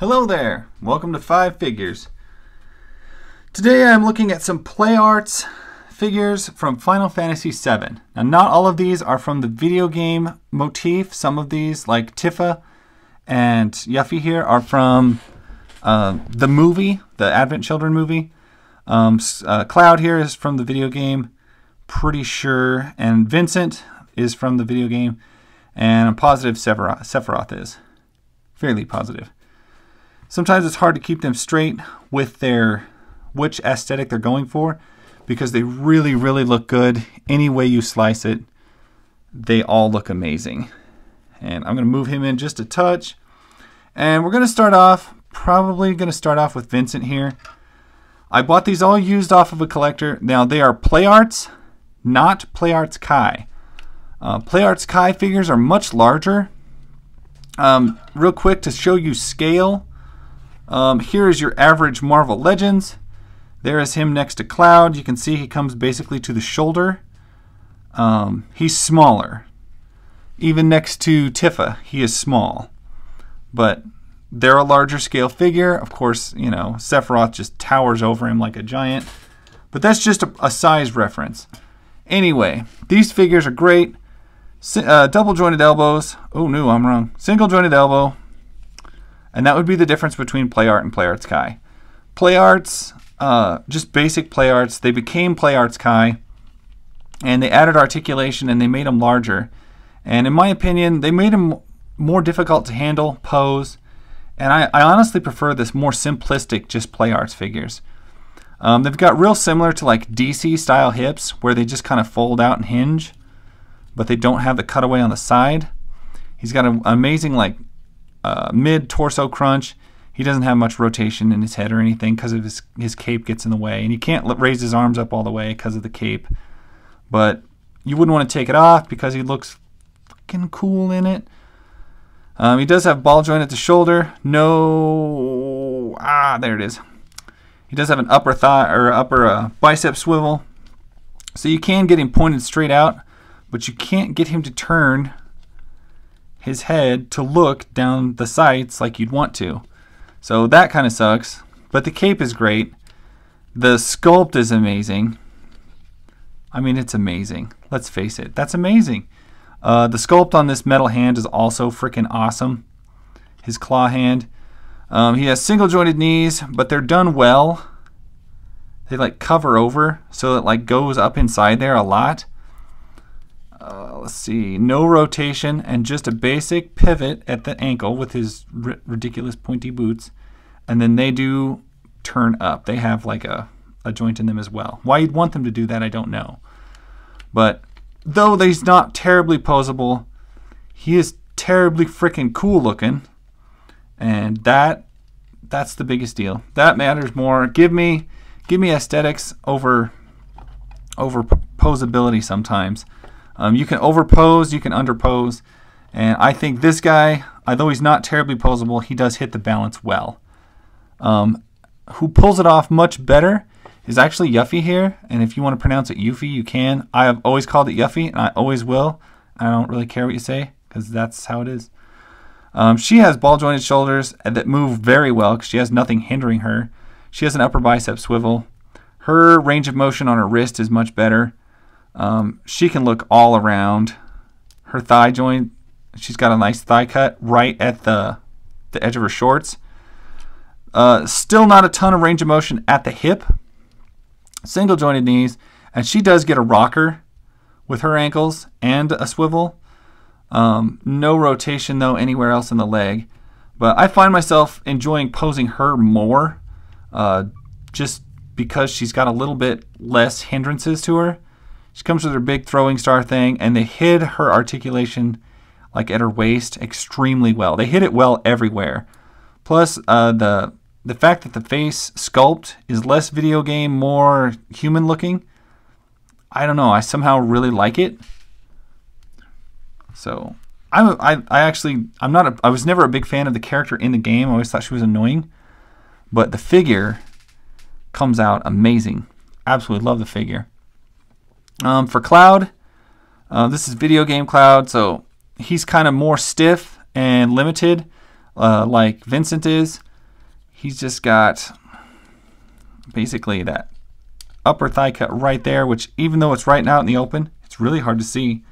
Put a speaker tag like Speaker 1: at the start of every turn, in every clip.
Speaker 1: Hello there, welcome to 5 Figures. Today I'm looking at some Play Arts figures from Final Fantasy VII. Now not all of these are from the video game motif. Some of these, like Tifa and Yuffie here, are from the movie, the Advent Children movie. Cloud here is from the video game, pretty sure, and Vincent is from the video game, and I'm positive Sephiroth is. Fairly positive. Sometimes it's hard to keep them straight with which aesthetic they're going for, because they really look good. Any way you slice it, they all look amazing. And I'm going to move him in just a touch. And we're going to start off, probably going to start off with Vincent here. I bought these all used off of a collector. Now they are Play Arts, not Play Arts Kai. Play Arts Kai figures are much larger. Real quick to show you scale. Here is your average Marvel Legends. There is him next to Cloud. You can see he comes basically to the shoulder. He's smaller. Even next to Tifa, he is small. But they're a larger scale figure. Of course, you know, Sephiroth just towers over him like a giant. But that's just a size reference. Anyway, these figures are great. Double jointed elbows. Oh no, I'm wrong. Single jointed elbow. And that would be the difference between Play Art and Play Arts Kai. Play Arts, just basic Play Arts, they became Play Arts Kai, and they added articulation and they made them larger. And in my opinion, they made them more difficult to handle, pose, and I honestly prefer this more simplistic, just Play Arts figures. They've got real similar to like DC style hips, where they just kind of fold out and hinge, but they don't have the cutaway on the side. He's got an amazing like mid-torso crunch. He doesn't have much rotation in his head or anything because of his cape gets in the way, and he can't raise his arms up all the way because of the cape. But you wouldn't want to take it off because he looks fucking cool in it. He does have ball joint at the shoulder. No, there it is. He does have an upper thigh or upper bicep swivel, so you can get him pointed straight out, but you can't get him to turn his head to look down the sights like you'd want to. So that kind of sucks. But the cape is great. The sculpt is amazing. I mean, it's amazing. Let's face it. That's amazing. The sculpt on this metal hand is also freaking awesome. His claw hand. He has single jointed knees, but they're done well. They like cover over, so it like goes up inside there a lot. Let's see, no rotation and just a basic pivot at the ankle with his ridiculous pointy boots, and then they do turn up. They have like a joint in them as well. Why you'd want them to do that, I don't know. But though he's not terribly posable, he is terribly freaking cool looking, and that's the biggest deal. That matters more. Give me aesthetics over posability sometimes. You can overpose, you can underpose, and I think this guy, although he's not terribly posable, he does hit the balance well. Who pulls it off much better is actually Yuffie here, and if you want to pronounce it Yuffie, you can. I have always called it Yuffie, and I always will. I don't really care what you say, because that's how it is. She has ball-jointed shoulders that move very well, because she has nothing hindering her. She has an upper bicep swivel. Her range of motion on her wrist is much better. She can look all around. Her thigh joint, she's got a nice thigh cut right at the edge of her shorts. Still not a ton of range of motion at the hip. Single jointed knees, and she does get a rocker with her ankles and a swivel. No rotation though anywhere else in the leg, but I find myself enjoying posing her more, just because she's got a little bit less hindrances to her. She comes with her big throwing star thing, and they hid her articulation like at her waist extremely well. They hid it well everywhere. Plus, the fact that the face sculpt is less video game, more human looking. I don't know. I somehow really like it. So I was never a big fan of the character in the game. I always thought she was annoying, but the figure comes out amazing. Absolutely love the figure. For Cloud, this is video game Cloud, so he's kind of more stiff and limited, like Vincent is. He's just got basically that upper thigh cut right there, which even though it's right out in the open, it's really hard to see.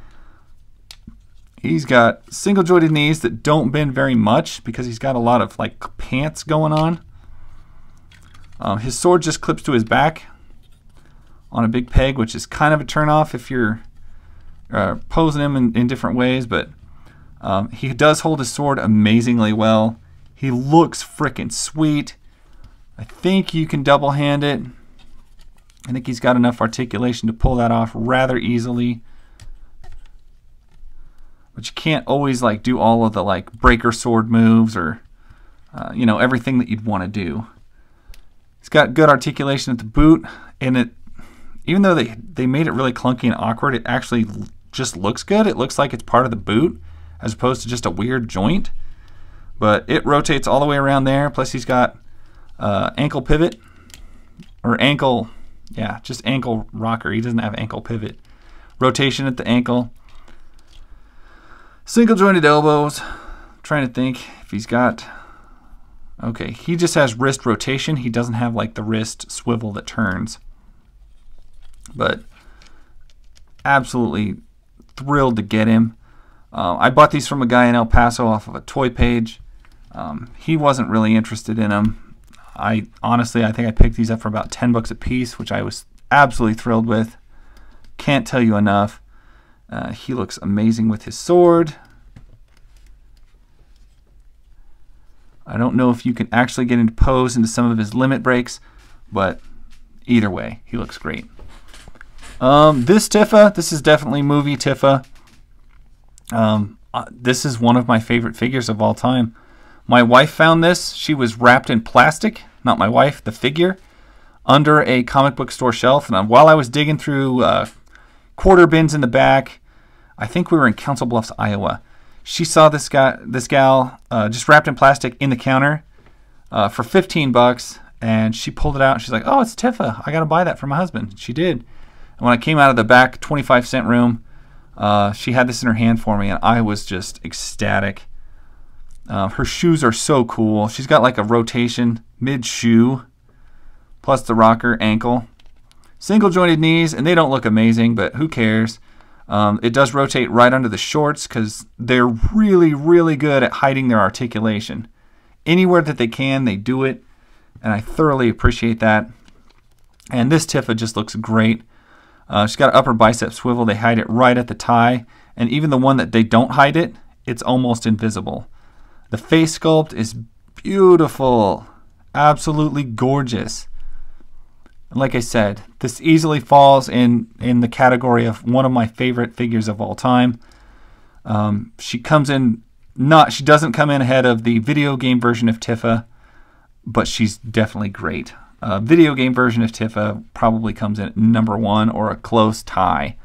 Speaker 1: He's got single jointed knees that don't bend very much because he's got a lot of like pants going on. His sword just clips to his back on a big peg, which is kind of a turnoff if you're posing him in different ways, but he does hold his sword amazingly well. He looks freaking sweet. I think you can double hand it. I think he's got enough articulation to pull that off rather easily. But you can't always like do all of the like breaker sword moves or you know, everything that you'd want to do. It's got good articulation at the boot, and it, even though they made it really clunky and awkward, it actually just looks good. It looks like it's part of the boot as opposed to just a weird joint. But it rotates all the way around there. Plus he's got ankle pivot, or ankle, yeah, just ankle rocker. He doesn't have ankle pivot. Rotation at the ankle. Single jointed elbows. I'm trying to think if he's got, okay, he just has wrist rotation. He doesn't have like the wrist swivel that turns. But absolutely thrilled to get him. I bought these from a guy in El Paso off of a toy page. He wasn't really interested in them. Honestly, I think I picked these up for about 10 bucks a piece, which I was absolutely thrilled with. Can't tell you enough. He looks amazing with his sword. I don't know if you can actually get into pose into some of his limit breaks, but either way, he looks great. This Tifa, this is definitely movie Tifa. This is one of my favorite figures of all time. My wife found this. She was wrapped in plastic, not my wife, the figure, under a comic book store shelf. And while I was digging through quarter bins in the back, I think we were in Council Bluffs, Iowa, she saw this gal just wrapped in plastic in the counter for 15 bucks, and she pulled it out and she's like, oh, it's Tifa. I got to buy that for my husband. She did. And when I came out of the back 25-cent room, she had this in her hand for me, and I was just ecstatic. Her shoes are so cool. She's got like a rotation mid-shoe, plus the rocker ankle. Single jointed knees, and they don't look amazing, but who cares? It does rotate right under the shorts because they're really, really good at hiding their articulation. Anywhere that they can, they do it, and I thoroughly appreciate that. And this Tifa just looks great. She's got an upper bicep swivel. They hide it right at the tie, and even the one that they don't hide it, it's almost invisible. The face sculpt is beautiful, absolutely gorgeous. And like I said, this easily falls in the category of one of my favorite figures of all time. She doesn't come in ahead of the video game version of Tifa, but she's definitely great. Video game version of Tifa probably comes in at #1 or a close tie.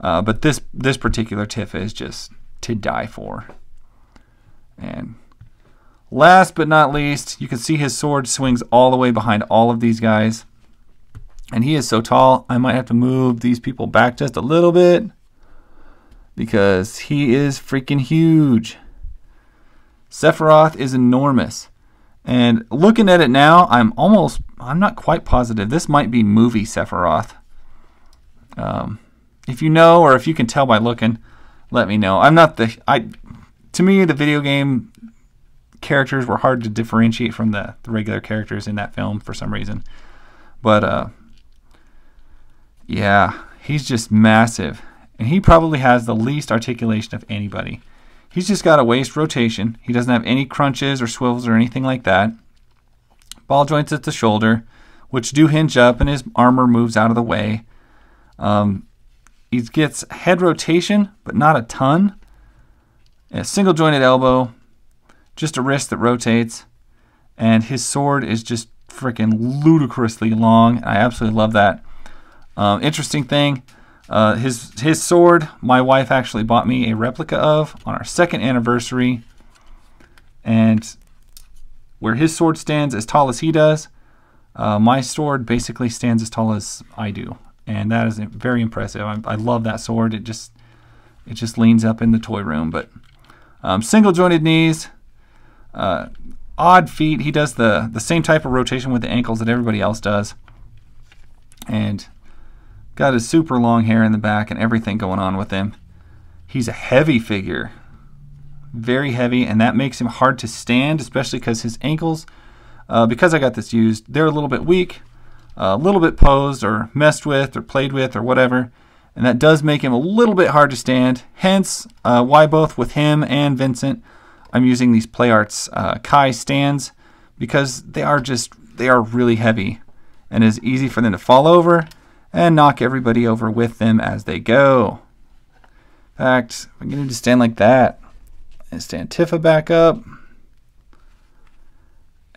Speaker 1: But this particular Tifa is just to die for. And last but not least, you can see his sword swings all the way behind all of these guys. And he is so tall, I might have to move these people back just a little bit because he is freaking huge. Sephiroth is enormous. And looking at it now, I'm not quite positive. This might be movie Sephiroth. If you know, or if you can tell by looking, let me know. To me, the video game characters were hard to differentiate from the regular characters in that film for some reason. But yeah, he's just massive. And he probably has the least articulation of anybody. He's just got a waist rotation. He doesn't have any crunches or swivels or anything like that. Ball joints at the shoulder, which do hinge up, and his armor moves out of the way. He gets head rotation, but not a ton. A single jointed elbow, just a wrist that rotates, and his sword is just freaking ludicrously long. I absolutely love that. Interesting thing, his sword, my wife actually bought me a replica of on our 2nd anniversary, and where his sword stands as tall as he does, my sword basically stands as tall as I do, and that is very impressive. I love that sword. It just leans up in the toy room. But single jointed knees, odd feet. He does the same type of rotation with the ankles that everybody else does. And got his super long hair in the back and everything going on with him. He's a heavy figure. Very heavy, and that makes him hard to stand, especially because his ankles, because I got this used, they're a little bit weak, a little bit posed or messed with or played with or whatever, and that does make him a little bit hard to stand. Hence why both with him and Vincent I'm using these PlayArts Kai stands, because they are really heavy, and it's easy for them to fall over and knock everybody over with them as they go. In fact, I'm going to stand like that and stand Tifa back up,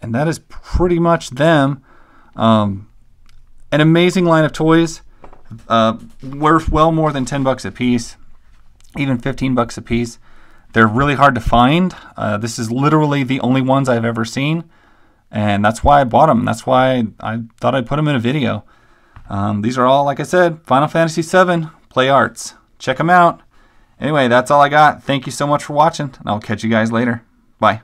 Speaker 1: and that is pretty much them. An amazing line of toys, worth well more than 10 bucks a piece, even 15 bucks a piece. They're really hard to find. This is literally the only ones I've ever seen, and that's why I bought them. That's why I thought I'd put them in a video. These are all, like I said, Final Fantasy VII PlayArts. Check them out. Anyway, that's all I got. Thank you so much for watching, and I'll catch you guys later. Bye.